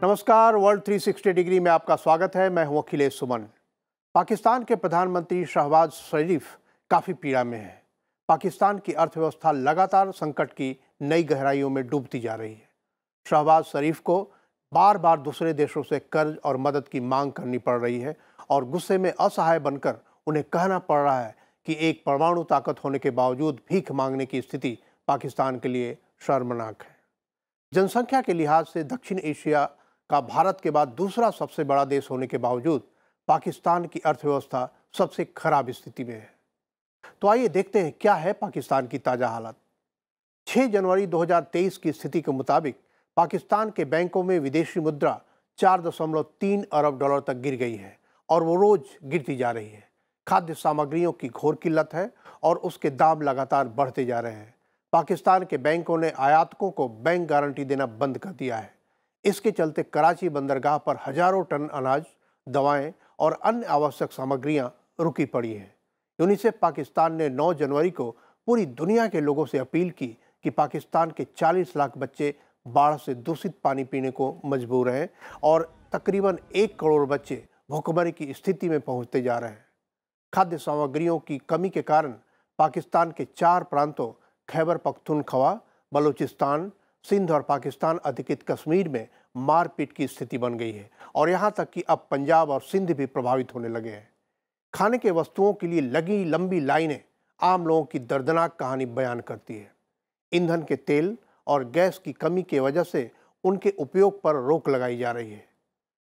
नमस्कार, world 360 degree में आपका स्वागत है। मैं हूं अखिलेश सुमन। पाकिस्तान के प्रधानमंत्री शहबाज शरीफ काफ़ी पीड़ा में हैं। पाकिस्तान की अर्थव्यवस्था लगातार संकट की नई गहराइयों में डूबती जा रही है। शहबाज शरीफ को बार बार दूसरे देशों से कर्ज और मदद की मांग करनी पड़ रही है और गुस्से में असहाय बनकर उन्हें कहना पड़ रहा है कि एक परमाणु ताकत होने के बावजूद भीख मांगने की स्थिति पाकिस्तान के लिए शर्मनाक है। जनसंख्या के लिहाज से दक्षिण एशिया का भारत के बाद दूसरा सबसे बड़ा देश होने के बावजूद पाकिस्तान की अर्थव्यवस्था सबसे खराब स्थिति में है। तो आइए देखते हैं क्या है पाकिस्तान की ताज़ा हालत। 6 जनवरी 2023 की स्थिति के मुताबिक पाकिस्तान के बैंकों में विदेशी मुद्रा 4.3 अरब डॉलर तक गिर गई है और वो रोज गिरती जा रही है। खाद्य सामग्रियों की घोर किल्लत है और उसके दाम लगातार बढ़ते जा रहे हैं। पाकिस्तान के बैंकों ने आयातकों को बैंक गारंटी देना बंद कर दिया है। इसके चलते कराची बंदरगाह पर हजारों टन अनाज, दवाएं और अन्य आवश्यक सामग्रियां रुकी पड़ी हैं। यूनिसेफ पाकिस्तान ने 9 जनवरी को पूरी दुनिया के लोगों से अपील की कि पाकिस्तान के 40 लाख बच्चे बाढ़ से दूषित पानी पीने को मजबूर हैं और तकरीबन 1 करोड़ बच्चे भूखमरी की स्थिति में पहुंचते जा रहे हैं। खाद्य सामग्रियों की कमी के कारण पाकिस्तान के 4 प्रांतों खैबर पख्तूनख्वा, बलूचिस्तान, सिंध और पाकिस्तान अधिकृत कश्मीर में मारपीट की स्थिति बन गई है और यहाँ तक कि अब पंजाब और सिंध भी प्रभावित होने लगे हैं। खाने के वस्तुओं के लिए लगी लंबी लाइनें आम लोगों की दर्दनाक कहानी बयान करती है। ईंधन के तेल और गैस की कमी की वजह से उनके उपयोग पर रोक लगाई जा रही है।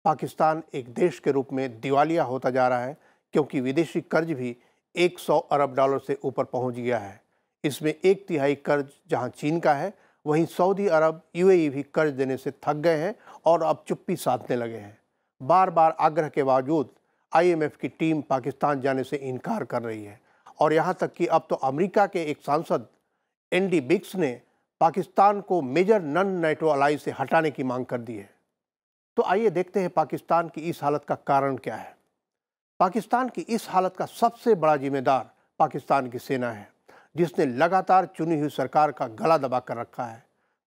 पाकिस्तान एक देश के रूप में दिवालिया होता जा रहा है क्योंकि विदेशी कर्ज भी 100 अरब डॉलर से ऊपर पहुंच गया है। इसमें 1/3 कर्ज जहां चीन का है, वहीं सऊदी अरब, यूएई भी कर्ज देने से थक गए हैं और अब चुप्पी साधने लगे हैं। बार बार आग्रह के बावजूद आईएमएफ की टीम पाकिस्तान जाने से इनकार कर रही है और यहाँ तक कि अब तो अमेरिका के एक सांसद एंडी बिक्स ने पाकिस्तान को मेजर नॉन नेटो अलाई से हटाने की मांग कर दी है। तो आइए देखते हैं पाकिस्तान की इस हालत का कारण क्या है। पाकिस्तान की इस हालत का सबसे बड़ा जिम्मेदार पाकिस्तान की सेना है, जिसने लगातार चुनी हुई सरकार का गला दबा कर रखा है।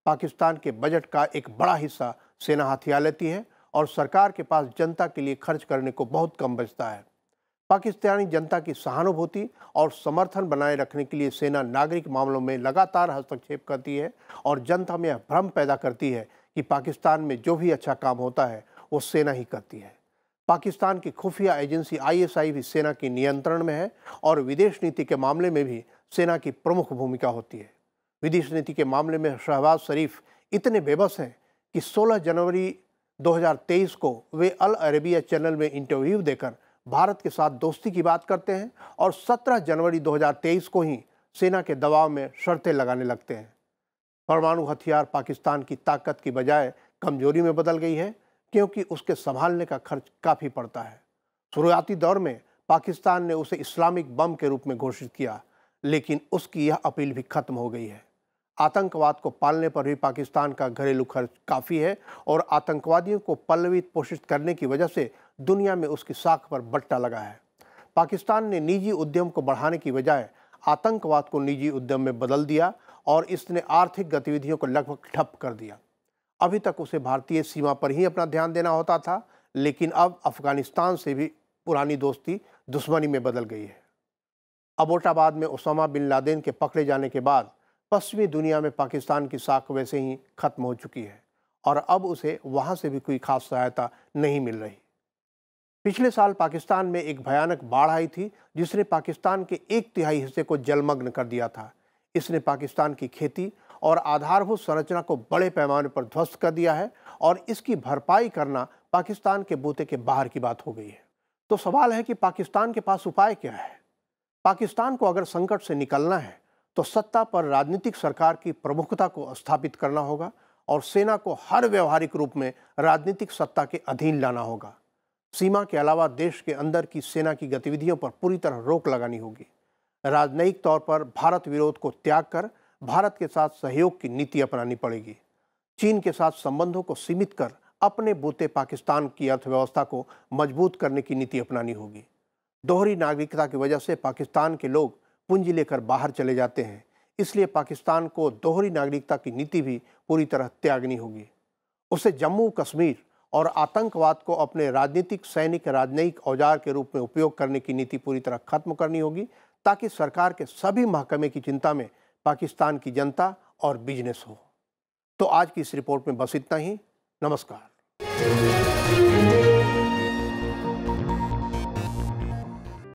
पाकिस्तान के बजट का एक बड़ा हिस्सा सेना हथियार लेती है और सरकार के पास जनता के लिए खर्च करने को बहुत कम बचता है। पाकिस्तानी जनता की सहानुभूति और समर्थन बनाए रखने के लिए सेना नागरिक मामलों में लगातार हस्तक्षेप करती है और जनता में यह भ्रम पैदा करती है कि पाकिस्तान में जो भी अच्छा काम होता है वो सेना ही करती है। पाकिस्तान की खुफिया एजेंसी आईएसआई भी सेना के नियंत्रण में है और विदेश नीति के मामले में भी सेना की प्रमुख भूमिका होती है। विदेश नीति के मामले में शहबाज शरीफ इतने बेबस हैं कि 16 जनवरी 2023 को वे अल अरेबिया चैनल में इंटरव्यू देकर भारत के साथ दोस्ती की बात करते हैं और 17 जनवरी 2023 को ही सेना के दबाव में शर्तें लगाने लगते हैं। परमाणु हथियार पाकिस्तान की ताकत की बजाय कमजोरी में बदल गई है क्योंकि उसके संभालने का खर्च काफ़ी पड़ता है। शुरुआती दौर में पाकिस्तान ने उसे इस्लामिक बम के रूप में घोषित किया, लेकिन उसकी यह अपील भी खत्म हो गई है। आतंकवाद को पालने पर भी पाकिस्तान का घरेलू खर्च काफ़ी है और आतंकवादियों को पल्लवित पोषित करने की वजह से दुनिया में उसकी साख पर बट्टा लगा है। पाकिस्तान ने निजी उद्यम को बढ़ाने की बजाय आतंकवाद को निजी उद्यम में बदल दिया और इसने आर्थिक गतिविधियों को लगभग ठप कर दिया। अभी तक उसे भारतीय सीमा पर ही अपना ध्यान देना होता था, लेकिन अब अफगानिस्तान से भी पुरानी दोस्ती दुश्मनी में बदल गई है। अबोटाबाद में ओसामा बिन लादेन के पकड़े जाने के बाद पश्चिमी दुनिया में पाकिस्तान की साख वैसे ही खत्म हो चुकी है और अब उसे वहां से भी कोई खास सहायता नहीं मिल रही। पिछले साल पाकिस्तान में एक भयानक बाढ़ आई थी जिसने पाकिस्तान के 1/3 हिस्से को जलमग्न कर दिया था। इसने पाकिस्तान की खेती और आधारभूत संरचना को बड़े पैमाने पर ध्वस्त कर दिया है और इसकी भरपाई करना पाकिस्तान के बूते के बाहर की बात हो गई है। तो सवाल है कि पाकिस्तान के पास उपाय क्या है। पाकिस्तान को अगर संकट से निकलना है तो सत्ता पर राजनीतिक सरकार की प्रमुखता को स्थापित करना होगा और सेना को हर व्यवहारिक रूप में राजनीतिक सत्ता के अधीन लाना होगा। सीमा के अलावा देश के अंदर की सेना की गतिविधियों पर पूरी तरह रोक लगानी होगी। राजनयिक तौर पर भारत विरोध को त्याग कर भारत के साथ सहयोग की नीति अपनानी पड़ेगी। चीन के साथ संबंधों को सीमित कर अपने बूते पाकिस्तान की अर्थव्यवस्था को मजबूत करने की नीति अपनानी होगी। दोहरी नागरिकता की वजह से पाकिस्तान के लोग पूंजी लेकर बाहर चले जाते हैं, इसलिए पाकिस्तान को दोहरी नागरिकता की नीति भी पूरी तरह त्यागनी होगी। उसे जम्मू कश्मीर और आतंकवाद को अपने राजनीतिक सैनिक राजनयिक औजार के रूप में उपयोग करने की नीति पूरी तरह खत्म करनी होगी, ताकि सरकार के सभी महकमे की चिंता में पाकिस्तान की जनता और बिजनेस हो। तो आज की इस रिपोर्ट में बस इतना ही। नमस्कार।